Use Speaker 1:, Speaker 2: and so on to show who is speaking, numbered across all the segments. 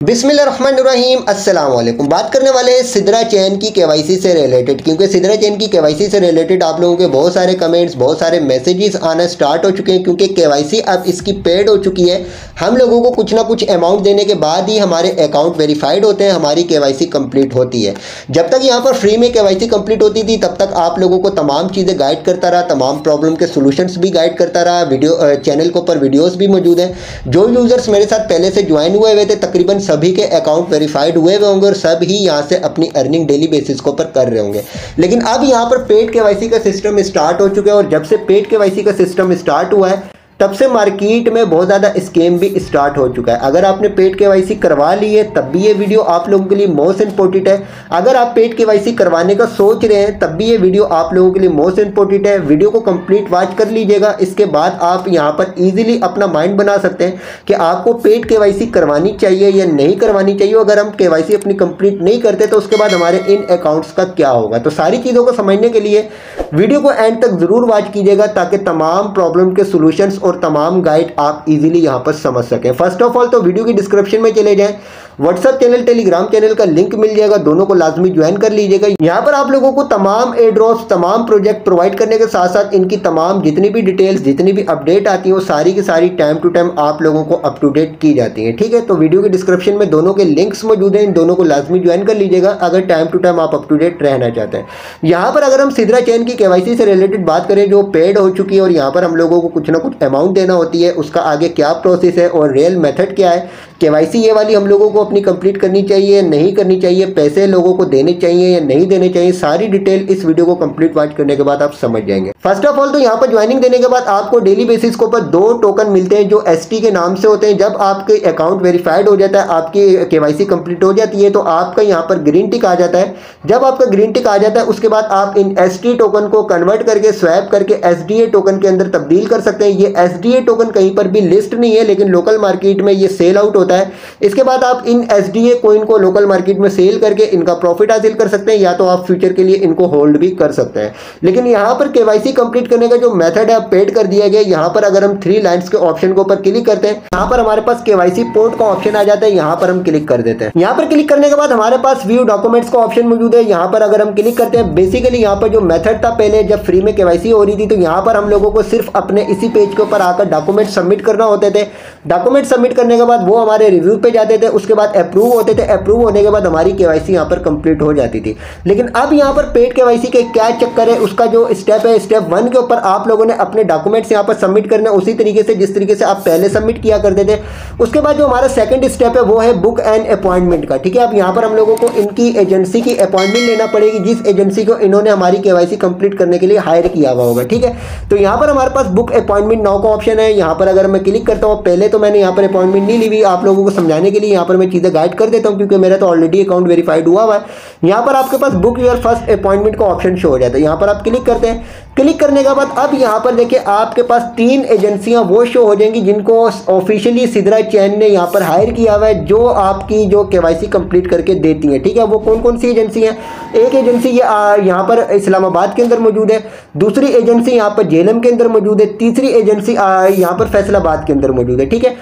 Speaker 1: बिस्मिल्लाहिर्रहमानिर्रहीम अस्सलाम वालेकुम। बात करने वाले हैं सिद्रा चैन की केवाईसी से रिलेटेड, क्योंकि सिद्रा चैन की केवाईसी से रिलेटेड आप लोगों के बहुत सारे कमेंट्स, बहुत सारे मैसेजेस आना स्टार्ट हो चुके हैं। क्योंकि केवाईसी अब इसकी पेड हो चुकी है। हम लोगों को कुछ ना कुछ अमाउंट देने के बाद ही हमारे अकाउंट वेरीफाइड होते हैं, हमारी केवाईसी कंप्लीट होती है। जब तक यहाँ पर फ्री में केवाईसी कंप्लीट होती थी तब तक आप लोगों को तमाम चीज़ें गाइड करता रहा, तमाम प्रॉब्लम के सोल्यूशंस भी गाइड करता रहा। वीडियो चैनल के ऊपर वीडियोज़ भी मौजूद हैं। जो यूज़र्स मेरे साथ पहले से ज्वाइन हुए थे तकरीबन सभी के अकाउंट वेरीफाइड हुए होंगे और सब ही यहां से अपनी अर्निंग डेली बेसिस के ऊपर कर रहे होंगे। लेकिन अब यहां पर पेड केवाईसी का सिस्टम स्टार्ट हो चुका है और जब से पेड केवाईसी का सिस्टम स्टार्ट हुआ है तब से मार्केट में बहुत ज़्यादा स्कैम भी स्टार्ट हो चुका है। अगर आपने पेड केवाईसी करवा ली है तब भी ये वीडियो आप लोगों के लिए मोस्ट इंपॉर्टेंट है। अगर आप पेड केवाईसी करवाने का सोच रहे हैं तब भी ये वीडियो आप लोगों के लिए मोस्ट इंपॉर्टेंट है। वीडियो को कंप्लीट वॉच कर लीजिएगा। इसके बाद आप यहाँ पर इजीली अपना माइंड बना सकते हैं कि आपको पेड केवाईसी करवानी चाहिए या नहीं करवानी चाहिए। अगर हम केवाईसी अपनी कंप्लीट नहीं करते तो उसके बाद हमारे इन अकाउंट्स का क्या होगा। तो सारी चीज़ों को समझने के लिए वीडियो को एंड तक जरूर वॉच कीजिएगा ताकि तमाम प्रॉब्लम के सोल्यूशंस और तमाम गाइड आप इजीली यहां पर समझ सकें। फर्स्ट ऑफ ऑल तो वीडियो की डिस्क्रिप्शन में चले जाएं, व्हाट्सएप चैनल, टेलीग्राम चैनल का लिंक मिल जाएगा, दोनों को लाजमी ज्वाइन कर लीजिएगा। यहाँ पर आप लोगों को तमाम एड्रॉप्स, तमाम प्रोजेक्ट प्रोवाइड करने के साथ साथ इनकी तमाम जितनी भी डिटेल्स, जितनी भी अपडेट आती है वो सारी की सारी टाइम टू टाइम आप लोगों को अप टू डेट की जाती है। ठीक है, तो वीडियो के डिस्क्रिप्शन में दोनों के लिंक्स मौजूद हैं, इन दोनों को लाजमी ज्वाइन कर लीजिएगा अगर टाइम टू टाइम आप अप टू डेट रहना चाहते हैं। यहाँ पर अगर हम सिद्रा चैन की केवाईसी से रिलेटेड बात करें जो पेड हो चुकी है और यहाँ पर हम लोगों को कुछ ना कुछ अमाउंट देना होती है, उसका आगे क्या प्रोसेस है और रियल मेथड क्या है, केवाईसी ये वाली हम लोगों को अपनी कंप्लीट करनी चाहिए नहीं करनी चाहिए, पैसे लोगों को देने चाहिए या नहीं देने चाहिए, सारी डिटेल इस वीडियो को कंप्लीट वॉच करने के बाद आप समझ जाएंगे। फर्स्ट ऑफ ऑल तो यहाँ पर ज्वाइनिंग देने के बाद आपको डेली बेसिस के ऊपर 2 टोकन मिलते हैं जो एसटी के नाम से होते हैं। जब आपके अकाउंट वेरीफाइड हो जाता है, आपकी केवाईसी कंप्लीट हो जाती है तो आपका यहाँ पर ग्रीन टिक आ जाता है। जब आपका ग्रीन टिक आ जाता है उसके बाद आप इन एसटी टोकन को कन्वर्ट करके स्वैप करके एसडीए टोकन के अंदर तब्दील कर सकते हैं। ये एसडीए टोकन कहीं पर भी लिस्ट नहीं है लेकिन लोकल मार्केट में ये सेल आउट होता है। इसके बाद आप इन एसडीए कॉइन को लोकल मार्केट में सेल करके इनका प्रॉफिट हासिल कर सकते हैं या तो आप फ्यूचर के लिए इनको होल्ड भी कर सकते हैं। लेकिन यहाँ पर केवाईसी कंप्लीट करने का जो मेथड है पेड कर दिया गया। यहाँ पर अगर हम 3 लाइंस के ऑप्शन के ऊपर क्लिक करते हैं, यहाँ पर हमारे पास केवाईसी पोर्ट का ऑप्शन आ जाता है, यहाँ पर हम क्लिक कर देते हैं। यहाँ पर क्लिक करने के बाद हमारे पास व्यू डॉक्यूमेंट्स का ऑप्शन मौजूद है। यहाँ पर अगर हम क्लिक करते हैं, बेसिकली यहाँ पर जो मेथड था पहले जब फ्री में केवाईसी हो रही थी तो यहाँ पर हम लोगों को सिर्फ अपने इसी पेज के ऊपर आकर डॉक्यूमेंट सबमिट करना होते थे। डॉक्यूमेंट सबमिट करने के बाद वो हमारे रिव्यू पे जाते थे, उसके बाद अप्रूव होते थे। अप्रूव होने के बाद हमारी केवाईसी यहाँ पर कंप्लीट हो जाती थी। लेकिन अब यहाँ पर पेड केवाईसी के क्या चक्कर है, उसका जो स्टेप है, स्टेप 1 के ऊपर आप लोगों ने अपने डॉक्यूमेंट्स यहाँ पर सबमिट करना उसी तरीके से जिस तरीके से आप पहले सबमिट किया करते थे। उसके बाद जो हमारा सेकंड स्टेप है वो है बुक एंड अपॉइंटमेंट का। ठीक है, अब यहाँ पर हम लोगों को इनकी एजेंसी की अपॉइंटमेंट लेना पड़ेगी जिस एजेंसी को इन्होंने हमारी केवाईसी कंप्लीट करने के लिए हायर किया हुआ होगा। ठीक है, तो यहाँ पर हमारे पास बुक अपॉइंटमेंट नाउ का ऑप्शन है। यहाँ पर अगर मैं क्लिक करता हूँ, पहले तो मैंने यहाँ पर अपॉइंटमेंट नहीं ली हुई, आप लोगों को समझाने के लिए यहाँ पर मैं चीज़ें गाइड कर देता हूँ क्योंकि मेरा तो ऑलरेडी अकाउंट वेरीफाइड हुआ है। यहाँ पर आपके पास बुक योर फर्स्ट अपॉइंटमेंट का ऑप्शन शो हो जाता है। यहाँ पर आप क्लिक करते हैं, क्लिक करने के बाद अब यहाँ पर देखिए आपके पास 3 एजेंसियां वो शो हो जाएंगी जिनको ऑफिशियली सिद्रा चैन ने यहाँ पर हायर किया हुआ है जो आपकी जो केवाईसी कंप्लीट करके देती हैं। ठीक है, वो कौन कौन सी एजेंसी हैं? एक एजेंसी ये यहाँ पर इस्लामाबाद के अंदर मौजूद है, दूसरी एजेंसी यहाँ पर जेलम के अंदर मौजूद है, तीसरी एजेंसी यहाँ पर फैसलाबाद के अंदर मौजूद है। ठीक है,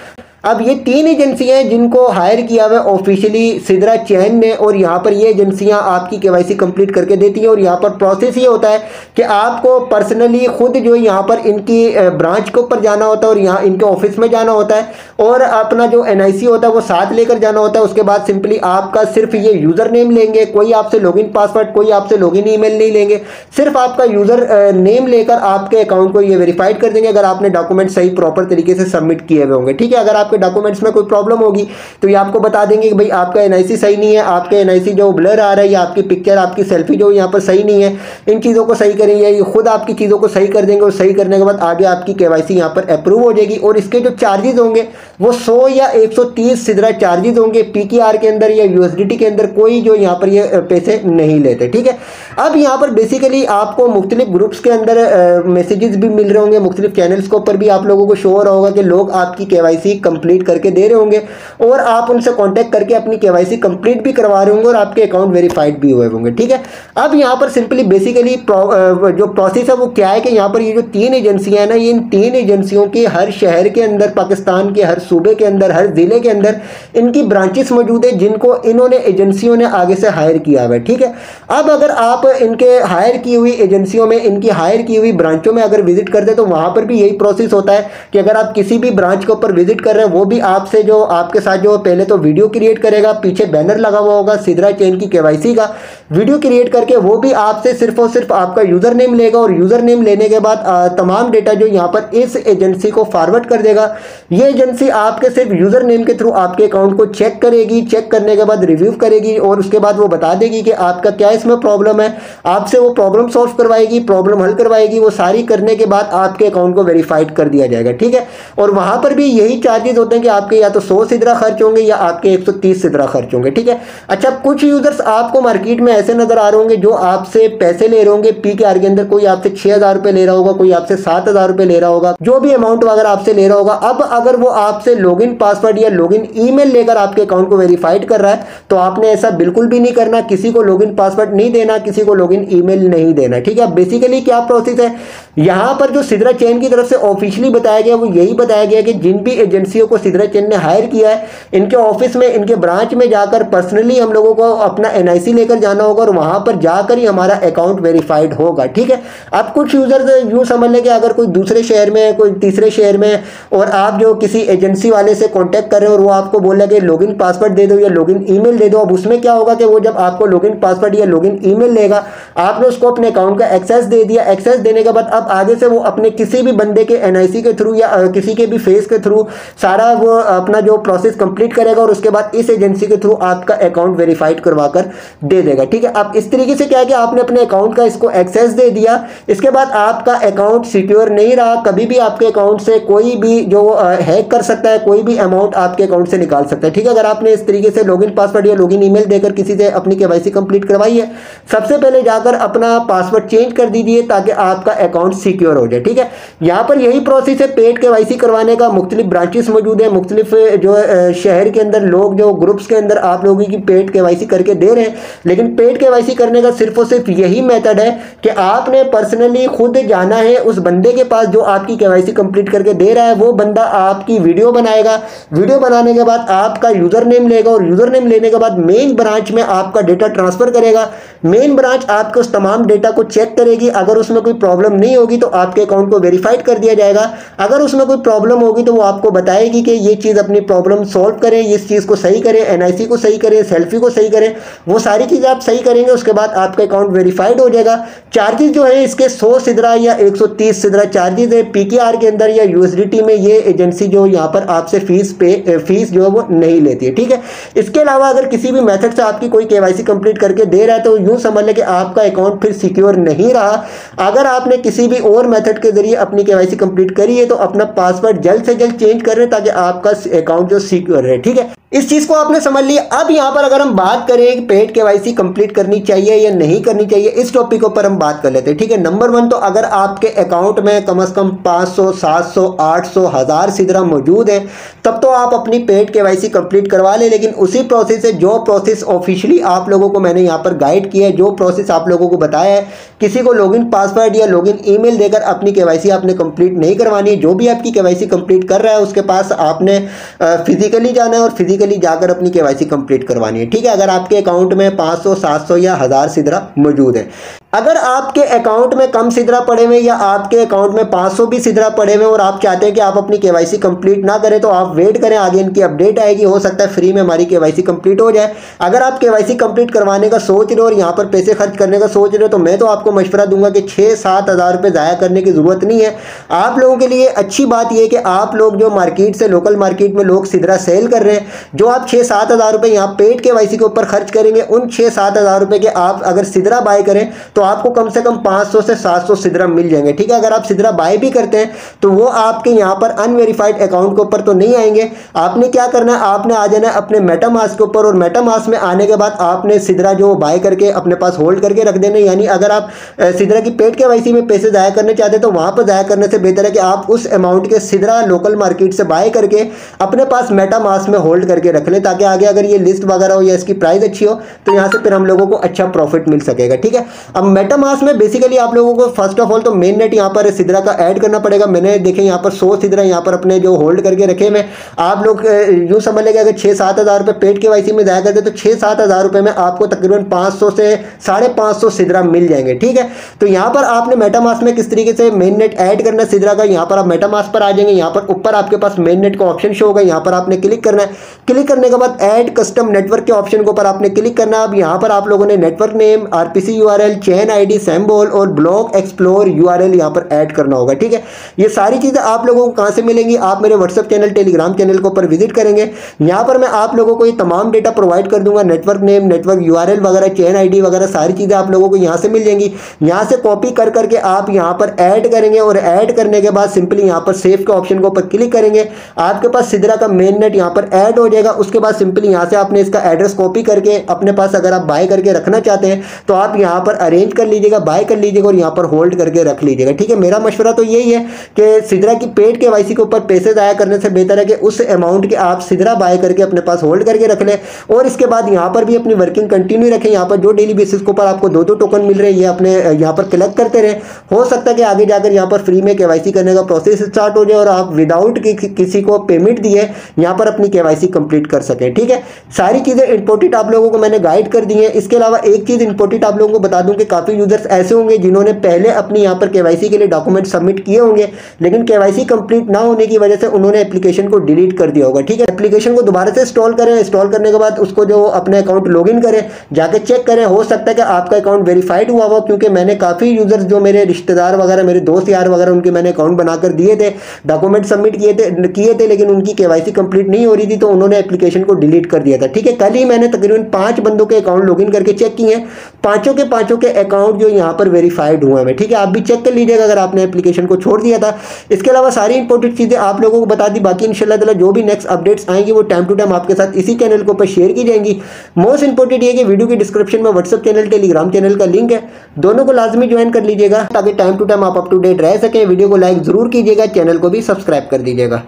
Speaker 1: अब ये 3 एजेंसियां हैं जिनको हायर किया हुआ है ऑफिशियली सिद्रा चैन ने और यहाँ पर ये एजेंसियां आपकी केवाईसी कंप्लीट करके देती हैं। और यहाँ पर प्रोसेस ये होता है कि आपको पर्सनली खुद जो यहाँ पर इनकी ब्रांच के ऊपर जाना होता है और यहाँ इनके ऑफिस में जाना होता है और अपना जो एनआईसी होता है वो साथ लेकर जाना होता है। उसके बाद सिंपली आपका सिर्फ ये यूज़र नेम लेंगे, कोई आपसे लॉगिन पासवर्ड, कोई आपसे लॉगिन ईमेल नहीं लेंगे, सिर्फ आपका यूज़र नेम लेकर आपके अकाउंट को ये वेरीफाइड कर देंगे अगर आपने डॉक्यूमेंट सही प्रॉपर तरीके से सबमिट किए हुए होंगे। ठीक है, अगर डॉक्यूमेंट्स में कोई प्रॉब्लम होगी तो ये आपको बता देंगे कि भाई आपका एनआईसी सही नहीं है, आपका एनआईसी जो ब्लर आ रहा है या आपकी पिक्चर, आपकी सेल्फी जो यहाँ पर सही नहीं है, इन चीज़ों को सही करेंगे। ये खुद आपकी चीज़ों को सही कर देंगे और सही करने के बाद आगे आपकी केवाईसी यहाँ पर अप्रूव हो जाएगी। और इसके जो चार्जेस होंगे वो 100 या 130 सिद्रा चार्जेस होंगे। पीकेआर के अंदर या यूएसडीटी के अंदर कोई जो यहाँ पर ये पैसे नहीं लेते। ठीक है, अब यहाँ पर बेसिकली आपको मुख्तलिफ ग्रुप्स के अंदर मैसेजेस भी मिल रहे होंगे, मुख्तलिफ चैनल्स के ऊपर भी आप लोगों को शो हो रहा होगा कि लोग आपकी केवाईसी कंप्लीट कंप्लीट करके दे रहे होंगे और आप उनसे कांटेक्ट करके अपनी केवाईसी कंप्लीट भी करवा रहे होंगे और आपके अकाउंट वेरीफाइड भी हुए होंगे। ठीक है, अब यहाँ पर सिंपली बेसिकली जो प्रोसेस है वो क्या है कि यहाँ पर ये जो 3 एजेंसियां हैं ना, ये इन 3 एजेंसियों की हर शहर के अंदर, पाकिस्तान के हर सूबे के अंदर, हर जिले के अंदर इनकी ब्रांचेस मौजूद है जिनको इन्होंने एजेंसियों ने आगे से हायर किया हुआ है। ठीक है, अब अगर आप इनके हायर की हुई एजेंसियों में, इनकी हायर की हुई ब्रांचों में अगर विजिट करते हैं तो वहां पर भी यही प्रोसेस होता है कि अगर आप किसी भी ब्रांच के ऊपर विजिट कर रहे हैं, वो भी आपसे जो आपके साथ जो पहले तो वीडियो क्रिएट करेगा, पीछे बैनर लगा हुआ होगा सिद्रा चेन की केवाईसी का, वीडियो क्रिएट करके वो भी आपसे सिर्फ और सिर्फ आपका यूजर नेम लेगा और यूजर नेम लेने के बाद तमाम डेटा जो यहाँ पर इस एजेंसी को फॉरवर्ड कर देगा। ये एजेंसी आपके सिर्फ यूजर नेम के थ्रू आपके अकाउंट को चेक करेगी, चेक करने के बाद रिव्यू करेगी और उसके बाद वो बता देगी कि आपका क्या इसमें प्रॉब्लम है, आपसे वो प्रॉब्लम सॉल्व करवाएगी, प्रॉब्लम हल करवाएगी। वो सारी करने के बाद आपके अकाउंट को वेरीफाइड कर दिया जाएगा। ठीक है, और वहां पर भी यही चार्जेस होते हैं कि आपके या तो 100 सिद्रा खर्च होंगे या आपके 130 सिद्रा खर्च होंगे। ठीक है, अच्छा, कुछ यूजर्स आपको मार्केट में ऐसे नजर आ रहे होंगे जो आपसे पैसे ले रहे होंगे PKR के अंदर, कोई आपसे 6000 रुपए ले रहा होगा, कोई आपसे 7000 रुपए ले रहा होगा, जो भी अमाउंट वगैरह आपसे ले रहा होगा। अब अगर वो आपसे लॉगिन पासवर्ड या लॉगिन ईमेल लेकर आपके अकाउंट को वेरीफाइड कर रहा है तो आपने ऐसा बिल्कुल भी नहीं करना, किसी को लॉगिन पासवर्ड नहीं देना, किसी को लॉगिन ईमेल नहीं देना। ठीक है, बेसिकली क्या प्रोसेस है यहां पर जो सिद्रा चेन की तरफ से ऑफिशियली बताया गया वो यही बताया गया कि जिन भी एजेंसियों को सिद्रा चेन ने हायर किया है, इनके ऑफिस में, इनके ब्रांच में जाकर पर्सनली हम लोगों को अपना NIC लेकर जाना होगा और वहां पर जाकर ही हमारा अकाउंट वेरीफाइड होगा। ठीक है, अब कुछ यूजर्स यूं समझ लें कि अगर कोई दूसरे शहर में, कोई तीसरे शहर में और आप जो किसी एजेंसी वाले से कांटेक्ट कर रहे हो और वो आपको बोल रहा है कि लॉगिन पासवर्ड दे दो या लॉगिन ईमेल दे दो। अब उसमें क्या होगा कि वो जब आपको लॉगिन पासवर्ड या लॉगिन ईमेल लेगा, आपने उसको अपने अकाउंट का एक्सेस दे दिया। एक्सेस देने के बाद अब आगे से वो अपने किसी भी बंदे के NIC के थ्रू या किसी के भी फेस के थ्रू सारा वो अपना जो प्रोसेस कंप्लीट करेगा और उसके बाद इस एजेंसी के थ्रू आपका अकाउंट वेरीफाइड करवा कर दे देगा। ठीक है, अब इस तरीके से क्या है कि आपने अपने अकाउंट का इसको एक्सेस दे दिया, इसके बाद आपका अकाउंट सिक्योर नहीं रहा। कभी भी आपके अकाउंट से कोई भी जो हैक कर सकता है, कोई भी अमाउंट आपके अकाउंट से निकाल सकता है। ठीक है, अगर आपने इस तरीके से लॉगिन पासवर्ड या लॉगिन ईमेल देकर किसी से अपनी KYC कंप्लीट करवाई है, सबसे पहले जाकर अपना पासवर्ड चेंज कर दीजिए ताकि आपका अकाउंट सिक्योर हो जाए। ठीक है, यहाँ पर यही प्रोसेस है पेड KYC करवाने का। मुख्तलिफ ब्रांचेस मौजूद है, मुख्तलिफ जो शहर के अंदर लोग जो ग्रुप्स के अंदर आप लोगों की पेड KYC करके दे रहे हैं, लेकिन पेड KYC करने का सिर्फ और सिर्फ यही मेथड है कि आपने पर्सनली खुद जाना है उस बंदे के पास जो आपकी KYC कंप्लीट करके दे रहा है। वो बंदा आपकी वीडियो बनाएगा, वीडियो बनाने के बाद आपका यूजर नेम लेगा और यूजर नेम लेने के बाद मेन ब्रांच में आपका डेटा ट्रांसफर करेगा। मेन ब्रांच आपके उस तमाम डेटा को चेक करेगी, अगर उसमें कोई प्रॉब्लम नहीं होगी तो आपके अकाउंट को वेरीफाइड कर दिया जाएगा। अगर उसमें कोई प्रॉब्लम होगी तो वो आपको बताएगी कि ये चीज़ अपनी प्रॉब्लम सॉल्व करें, इस चीज़ को सही करें, NIC को सही करें, सेल्फी को सही करें, वो सारी चीज़ें आप सही करेंगे, उसके बाद आपका अकाउंट वेरीफाइड हो जाएगा। चार्जेस जो है इसके 100 सिद्रा या 130 सिद्रा चार्जेस है PKR के अंदर या USDT में। ये एजेंसी जो यहाँ पर आपसे फीस जो है वो नहीं लेती है। ठीक है, इसके अलावा अगर किसी भी मेथड से आपकी कोई KYC कंप्लीट करके दे रहा है तो यूं समझ लें कि आपका अकाउंट फिर सिक्योर नहीं रहा। अगर आपने किसी भी और मेथड के जरिए अपनी KYC कंप्लीट करी है तो अपना पासवर्ड जल्द से जल्द चेंज करें ताकि आपका अकाउंट जो सिक्योर रहे। ठीक है, इस चीज को आपने समझ लिया। अब यहां पर अगर हम बात करें कि पेड KYC कंप्लीट करनी चाहिए या नहीं करनी चाहिए, इस टॉपिक पर हम बात कर लेते हैं। ठीक है, नंबर 1 तो अगर आपके अकाउंट में कम से कम 500, 700, 800, 1000 सिद्रा मौजूद है तब तो आप अपनी पेड KYC कंप्लीट करवा लें। लेकिन उसी प्रोसेस से जो प्रोसेस ऑफिशियली आप लोगों को मैंने यहाँ पर गाइड किया है, जो प्रोसेस आप लोगों को बताया है, किसी को लॉगिन पासवर्ड या लॉगिन ईमेल देकर अपनी KYC आपने कंप्लीट नहीं करवानी है। जो भी आपकी KYC कंप्लीट कर रहा है उसके पास आपने फिजिकली जाना है और फिजिकली जाकर अपनी KYC कंप्लीट करवानी है। ठीक है, अगर आपके अकाउंट में 500, 700 या 1000 सिद्रा मौजूद है। अगर आपके अकाउंट में कम सिद्रा पड़े हुए या आपके अकाउंट में 500 भी सिद्रा पड़े हुए और आप चाहते हैं कि आप अपनी KYC कंप्लीट ना करें तो आप वेट करें, आगे इनकी अपडेट आएगी, हो सकता है फ्री में हमारी KYC कंप्लीट हो जाए। अगर आप KYC कंप्लीट करवाने का सोच रहे हो और यहाँ पर पैसे खर्च करने का सोच रहे हो तो मैं तो आपको मशवरा दूंगा कि 6-7 हज़ार रुपये ज़ाया करने की ज़रूरत नहीं है। आप लोगों के लिए अच्छी बात यह है कि आप लोग जो मार्केट से, लोकल मार्केट में लोग सिद्रा सेल कर रहे हैं, जो आप 6-7 हज़ार रुपये यहाँ पेड KYC के ऊपर खर्च करेंगे, उन 6-7 हज़ार रुपये के आप अगर सिद्रा बाय करें तो आपको कम से कम 500 से 700 सिद्रा मिल जाएंगे। ठीक है, अगर आप सिद्रा बाय भी करते हैं तो वो आपके यहाँ पर अनवेरीफाइड अकाउंट के ऊपर तो नहीं आएंगे। आपने क्या करना है, आपने आ जाना है अपने मेटामास्क के ऊपर, और मेटामास्क में आने के बाद आपने सिद्रा जो बाय करके अपने पास होल्ड करके रख देना। यानी अगर आप सिद्रा की पेड केवाईसी में पैसे जाया करने चाहते हैं तो वहां पर जाया करने से बेहतर है कि आप उस अमाउंट के सिद्रा लोकल मार्केट से बाय करके अपने पास मेटामास्क में होल्ड करके रख लें, ताकि आगे अगर ये लिस्ट वगैरह हो या इसकी प्राइस अच्छी हो तो यहाँ से फिर हम लोगों को अच्छा प्रॉफिट मिल सकेगा। ठीक है, अब मेटामास्क में बेसिकली आप लोगों को फर्स्ट ऑफ ऑल तो मेन नेट यहाँ पर सिद्रा का ऐड करना पड़ेगा। मैंने देखे यहाँ पर 100 सिद्रा यहाँ पर अपने जो होल्ड करके रखे में, आप लोग यूं समझ लेंगे अगर 6-7 हज़ार रुपये पेड केवाईसी में जाया करते तो 6-7 हज़ार रुपये में आपको तकरीबन 500 से 550 सिद्रा मिल जाएंगे। ठीक है, तो यहाँ पर आपने मेटामास्क में किस तरीके से मेन नेट ऐड करना है सिद्रा का, यहाँ पर आप मेटामास्क पर आ जाएंगे, यहाँ पर ऊपर आपके पास मेन नेट का ऑप्शन शो होगा, यहाँ पर आपने क्लिक करना है। क्लिक करने के बाद ऐड कस्टम नेटवर्क के ऑप्शन के ऊपर आपने क्लिक करना है। अब यहाँ पर आप लोगों ने network name, RPC URL, chain ID, symbol और ब्लॉक एक्सप्लोर यूआरएल यहाँ पर ऐड करना होगा। ठीक है, ये सारी चीजें आप लोगों को कहां से मिलेंगी, आप मेरे व्हाट्सएप चैनल, टेलीग्राम चैनल के ऊपर विजिट करेंगे। यहाँ पर मैं आप लोगों को ये तमाम डेटा प्रोवाइड कर दूंगा, नेटवर्क नेम, नेटवर्क यूआरएल वगैरह, चेन आईडी वगैरह सारी चीजें आप लोगों को यहाँ से मिल जाएंगी। यहाँ से कॉपी कर करके आप यहाँ पर ऐड करेंगे, और ऐड करने के बाद सिंपली यहाँ पर सेव के ऑप्शन के ऊपर क्लिक करेंगे, आपके पास सिद्रा का मेन नेट यहाँ पर ऐड हो जाएगा। उसके बाद सिंपली यहाँ से आपने इसका एड्रेस कॉपी करके अपने पास अगर आप बाय करके रखना चाहते हैं तो आप यहाँ पर अरेंज कर लीजिएगा, बाय कर लीजिएगा और यहाँ पर होल्ड करके रख लीजिएगा। ठीक है, मेरा मशवरा तो यही है कि सिद्रा की पेड केवाईसी के ऊपर पैसे जाया करने से बेहतर है कि उस अमाउंट के आप सिद्रा बाय करके अपने पास होल्ड करके रख लें, और इसके बाद यहाँ पर भी अपनी वर्किंग कंटिन्यू रखें। यहाँ पर जो डेली बेसिस के ऊपर आपको 2-2 टोकन मिल रहे हैं ये अपने यहाँ पर कलेक्ट करते रहे। हो सकता है कि आगे जाकर यहाँ पर फ्री में केवाईसी करने का प्रोसेस स्टार्ट हो जाए और आप विदाउट किसी को पेमेंट दिए यहाँ पर अपनी केवाईसी कंप्लीट कर सकें। ठीक है, सारी चीजें इंपॉर्टेंट आप लोगों को मैंने गाइड कर दी है। इसके अलावा एक चीज इंपॉर्टेंट आप लोगों को बता दूं कि काफी यूजर्स ऐसे होंगे जिन्होंने पहले अपनी यहाँ पर केवाईसी के लिए डॉक्यूमेंट सबमिट किए होंगे, लेकिन केवाईसी कंप्लीट ना होने की वजह से उन्होंने एप्लीकेशन को डिलीट कर दिया होगा। ठीक है, एप्लीकेशन को दोबारा से इंस्टॉल करें, इंस्टॉल करने के बाद उसको जो अपने अकाउंट लॉगिन करें, जाके चेक करें, हो सकता है कि आपका अकाउंट वेरीफाइड हुआ हो, क्योंकि मैंने काफी यूजर्स जो मेरे रिश्तेदार वगैरह, मेरे दोस्त यार वगैरह, उनके मैंने अकाउंट बनाकर दिए थे, डॉक्यूमेंट सबमिट किए थे लेकिन उनकी केवाईसी कंप्लीट नहीं हो रही थी तो उन्होंने एप्लीकेशन को डिलीट कर दिया था। ठीक है, कल ही मैंने तकरीबन 5 बंदों के अकाउंट लॉगिन करके चेक किए, पांचों के अकाउंट जो यहाँ पर वेरीफाइड हुए हैं। ठीक है, आप भी चेक कर लीजिएगा अगर आपने एप्लीकेशन को छोड़ दिया था। इसके अलावा सारी इंपॉर्टेंट चीजें आप लोगों को बता दी, बाकी इंशाल्लाह ताला जो भी नेक्स्ट अपडेट्स आएंगी वो टाइम टू टाइम आपके साथ इसी चैनल के ऊपर शेयर की जाएंगी। मोस्ट इंपॉर्टेंट ये कि वीडियो की डिस्क्रिप्शन में व्हाट्सएप चैनल, टेलीग्राम चैनल का लिंक है, दोनों को लाजमी ज्वाइन कर लीजिएगा ताकि टाइम टू टाइम आप अप टू डेट रह सकें। वीडियो को लाइक जरूर कीजिएगा, चैनल को भी सब्सक्राइब कर दीजिएगा।